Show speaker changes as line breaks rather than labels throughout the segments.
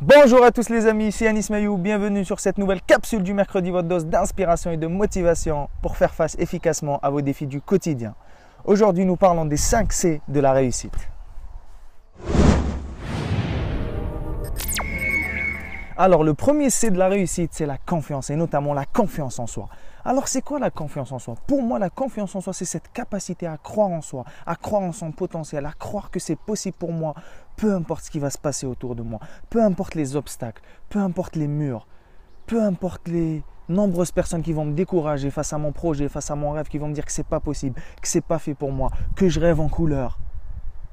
Bonjour à tous les amis, ici Anis Mayou, bienvenue sur cette nouvelle capsule du mercredi, votre dose d'inspiration et de motivation pour faire face efficacement à vos défis du quotidien. Aujourd'hui, nous parlons des 5 C de la réussite. Alors, le premier C de la réussite, c'est la confiance et notamment la confiance en soi. Alors, c'est quoi la confiance en soi? Pour moi, la confiance en soi, c'est cette capacité à croire en soi, à croire en son potentiel, à croire que c'est possible pour moi, peu importe ce qui va se passer autour de moi, peu importe les obstacles, peu importe les murs, peu importe les nombreuses personnes qui vont me décourager face à mon projet, face à mon rêve, qui vont me dire que c'est pas possible, que c'est pas fait pour moi, que je rêve en couleur.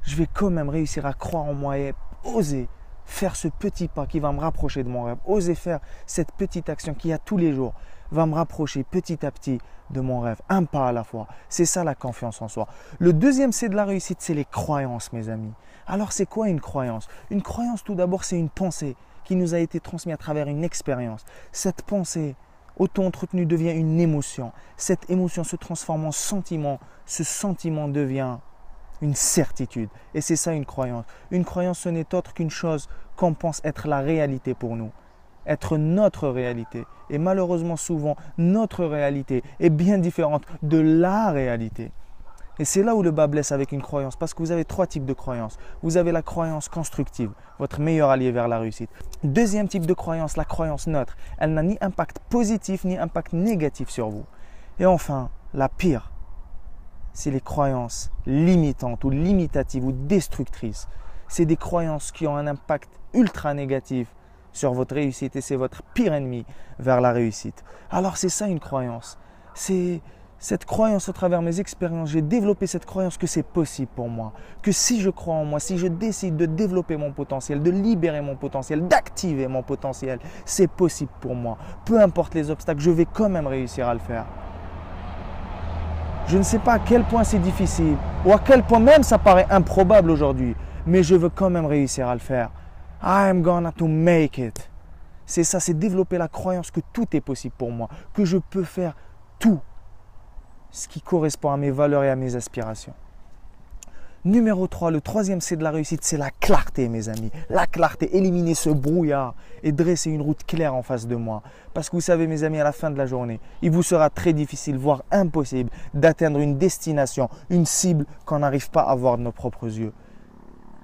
Je vais quand même réussir à croire en moi et oser faire ce petit pas qui va me rapprocher de mon rêve, oser faire cette petite action qui a tous les jours va me rapprocher petit à petit de mon rêve, un pas à la fois. C'est ça la confiance en soi. Le deuxième C de la réussite, c'est les croyances, mes amis. Alors c'est quoi une croyance? Une croyance, tout d'abord, c'est une pensée qui nous a été transmise à travers une expérience. Cette pensée auto-entretenue devient une émotion. Cette émotion se transforme en sentiment. Ce sentiment devient une certitude. Et c'est ça une croyance. Une croyance, ce n'est autre qu'une chose qu'on pense être la réalité pour nous. Être notre réalité. Et malheureusement, souvent, notre réalité est bien différente de la réalité. Et c'est là où le bas blesse avec une croyance. Parce que vous avez 3 types de croyances. Vous avez la croyance constructive, votre meilleur allié vers la réussite. Deuxième type de croyance, la croyance neutre. Elle n'a ni impact positif ni impact négatif sur vous. Et enfin, la pire, c'est les croyances limitantes ou limitatives ou destructrices. C'est des croyances qui ont un impact ultra négatif sur votre réussite et c'est votre pire ennemi vers la réussite. Alors c'est ça une croyance. C'est cette croyance à travers mes expériences, j'ai développé cette croyance que c'est possible pour moi. Que si je crois en moi, si je décide de développer mon potentiel, de libérer mon potentiel, d'activer mon potentiel, c'est possible pour moi. Peu importe les obstacles, je vais quand même réussir à le faire. Je ne sais pas à quel point c'est difficile ou à quel point même ça paraît improbable aujourd'hui, mais je veux quand même réussir à le faire. I am gonna to make it. C'est ça, c'est développer la croyance que tout est possible pour moi, que je peux faire tout ce qui correspond à mes valeurs et à mes aspirations. Numéro 3, le troisième C de la réussite, c'est la clarté, mes amis. La clarté, éliminer ce brouillard et dresser une route claire en face de moi. Parce que vous savez, mes amis, à la fin de la journée, il vous sera très difficile, voire impossible, d'atteindre une destination, une cible qu'on n'arrive pas à voir de nos propres yeux.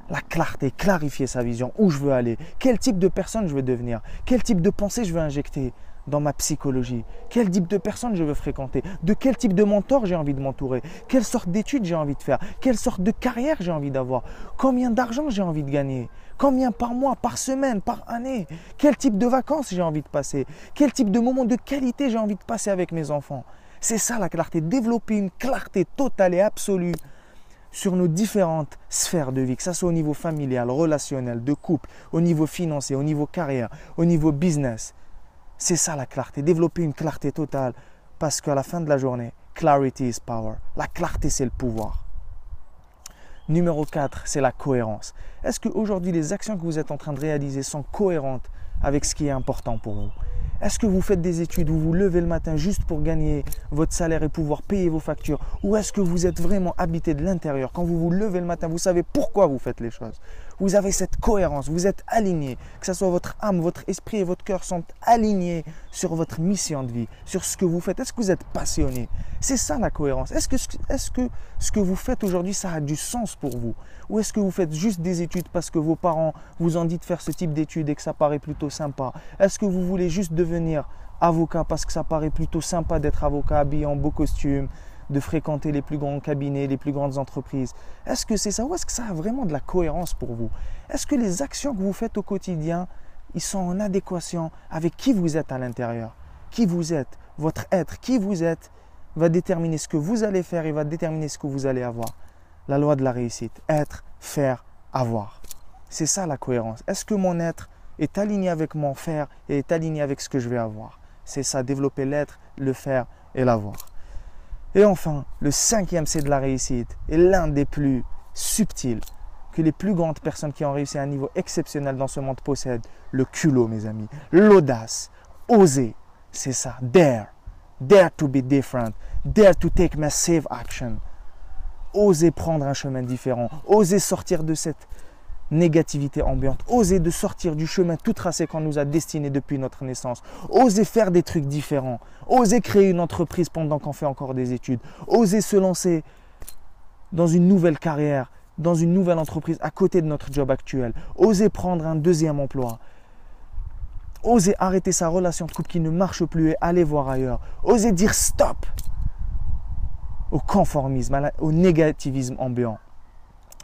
La clarté, clarifier sa vision, où je veux aller, quel type de personne je veux devenir, quel type de pensée je veux injecter dans ma psychologie, quel type de personne je veux fréquenter, de quel type de mentor j'ai envie de m'entourer, quelle sorte d'études j'ai envie de faire, quelle sorte de carrière j'ai envie d'avoir, combien d'argent j'ai envie de gagner, combien par mois, par semaine, par année, quel type de vacances j'ai envie de passer, quel type de moments de qualité j'ai envie de passer avec mes enfants. C'est ça la clarté, développer une clarté totale et absolue sur nos différentes sphères de vie, que ce soit au niveau familial, relationnel, de couple, au niveau financier, au niveau carrière, au niveau business. C'est ça la clarté, développer une clarté totale parce qu'à la fin de la journée, clarity is power. La clarté, c'est le pouvoir. Numéro 4, c'est la cohérence. Est-ce qu'aujourd'hui, les actions que vous êtes en train de réaliser sont cohérentes avec ce qui est important pour vous? Est-ce que vous faites des études, vous vous levez le matin juste pour gagner votre salaire et pouvoir payer vos factures? Ou est-ce que vous êtes vraiment habité de l'intérieur? Quand vous vous levez le matin, vous savez pourquoi vous faites les choses. Vous avez cette cohérence, vous êtes aligné. Que ce soit votre âme, votre esprit et votre cœur sont alignés sur votre mission de vie, sur ce que vous faites. Est-ce que vous êtes passionné? C'est ça la cohérence. Est-ce que ce que vous faites aujourd'hui, ça a du sens pour vous? Ou est-ce que vous faites juste des études parce que vos parents vous ont dit de faire ce type d'études et que ça paraît plutôt sympa? Est-ce que vous voulez juste devenir avocat parce que ça paraît plutôt sympa d'être avocat habillé en beau costume, de fréquenter les plus grands cabinets, les plus grandes entreprises? Est-ce que c'est ça ou est-ce que ça a vraiment de la cohérence pour vous? Est-ce que les actions que vous faites au quotidien, ils sont en adéquation avec qui vous êtes à l'intérieur? Qui vous êtes, votre être, qui vous êtes va déterminer ce que vous allez faire et va déterminer ce que vous allez avoir. La loi de la réussite, être, faire, avoir. C'est ça la cohérence. Est-ce que mon être est aligné avec mon faire et est aligné avec ce que je vais avoir? C'est ça, développer l'être, le faire et l'avoir. Et enfin, le 5e C de la réussite est l'un des plus subtils que les plus grandes personnes qui ont réussi à un niveau exceptionnel dans ce monde possèdent. Le culot, mes amis. L'audace. Oser. C'est ça. Dare. Dare to be different. Dare to take massive action. Oser prendre un chemin différent. Oser sortir de cette négativité ambiante. Osez de sortir du chemin tout tracé qu'on nous a destiné depuis notre naissance. Osez faire des trucs différents. Osez créer une entreprise pendant qu'on fait encore des études. Osez se lancer dans une nouvelle carrière, dans une nouvelle entreprise à côté de notre job actuel. Osez prendre un deuxième emploi. Osez arrêter sa relation de couple qui ne marche plus et aller voir ailleurs. Osez dire stop au conformisme, au négativisme ambiant.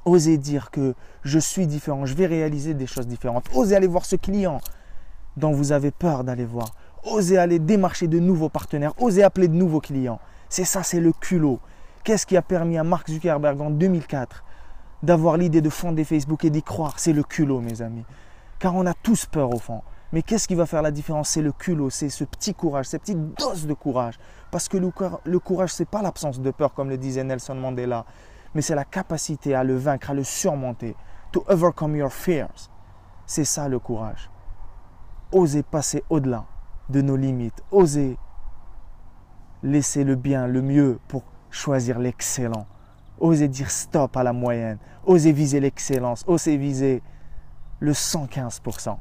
Osez dire que je suis différent, je vais réaliser des choses différentes. Osez aller voir ce client dont vous avez peur d'aller voir. Osez aller démarcher de nouveaux partenaires. Osez appeler de nouveaux clients. C'est ça, c'est le culot. Qu'est-ce qui a permis à Mark Zuckerberg en 2004 d'avoir l'idée de fonder Facebook et d'y croire? C'est le culot, mes amis. Car on a tous peur au fond. Mais qu'est-ce qui va faire la différence? C'est le culot, c'est ce petit courage, cette petite dose de courage. Parce que le courage, ce n'est pas l'absence de peur, comme le disait Nelson Mandela, mais c'est la capacité à le vaincre, à le surmonter. To overcome your fears. C'est ça le courage. Osez passer au-delà de nos limites. Osez laisser le bien, le mieux pour choisir l'excellent. Osez dire stop à la moyenne. Osez viser l'excellence. Osez viser le 115%.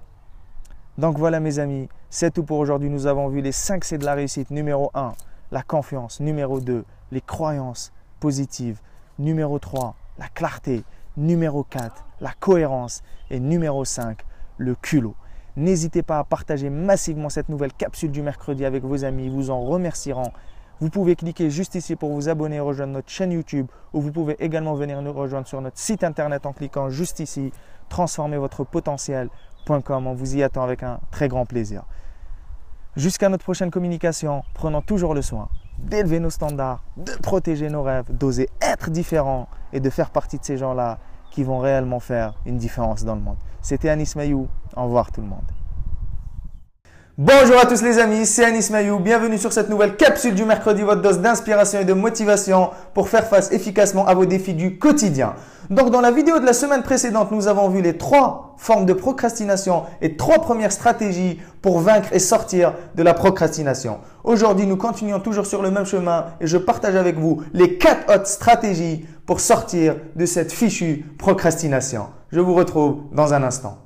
Donc voilà mes amis, c'est tout pour aujourd'hui. Nous avons vu les 5 C de la réussite. Numéro 1, la confiance. Numéro 2, les croyances positives. Numéro 3, la clarté. Numéro 4, la cohérence. Et numéro 5, le culot. N'hésitez pas à partager massivement cette nouvelle capsule du mercredi avec vos amis. Ils vous en remercieront. Vous pouvez cliquer juste ici pour vous abonner et rejoindre notre chaîne YouTube, ou vous pouvez également venir nous rejoindre sur notre site internet en cliquant juste ici. Transformez votre potentiel.com. On vous y attend avec un très grand plaisir. Jusqu'à notre prochaine communication, prenons toujours le soin d'élever nos standards, de protéger nos rêves, d'oser être différents et de faire partie de ces gens-là qui vont réellement faire une différence dans le monde. C'était Anis Maïou. Au revoir tout le monde. Bonjour à tous les amis, c'est Anis Maïou. Bienvenue sur cette nouvelle capsule du mercredi, votre dose d'inspiration et de motivation pour faire face efficacement à vos défis du quotidien. Donc dans la vidéo de la semaine précédente, nous avons vu les 3 formes de procrastination et 3 premières stratégies pour vaincre et sortir de la procrastination. Aujourd'hui, nous continuons toujours sur le même chemin et je partage avec vous les 4 autres stratégies pour sortir de cette fichue procrastination. Je vous retrouve dans un instant.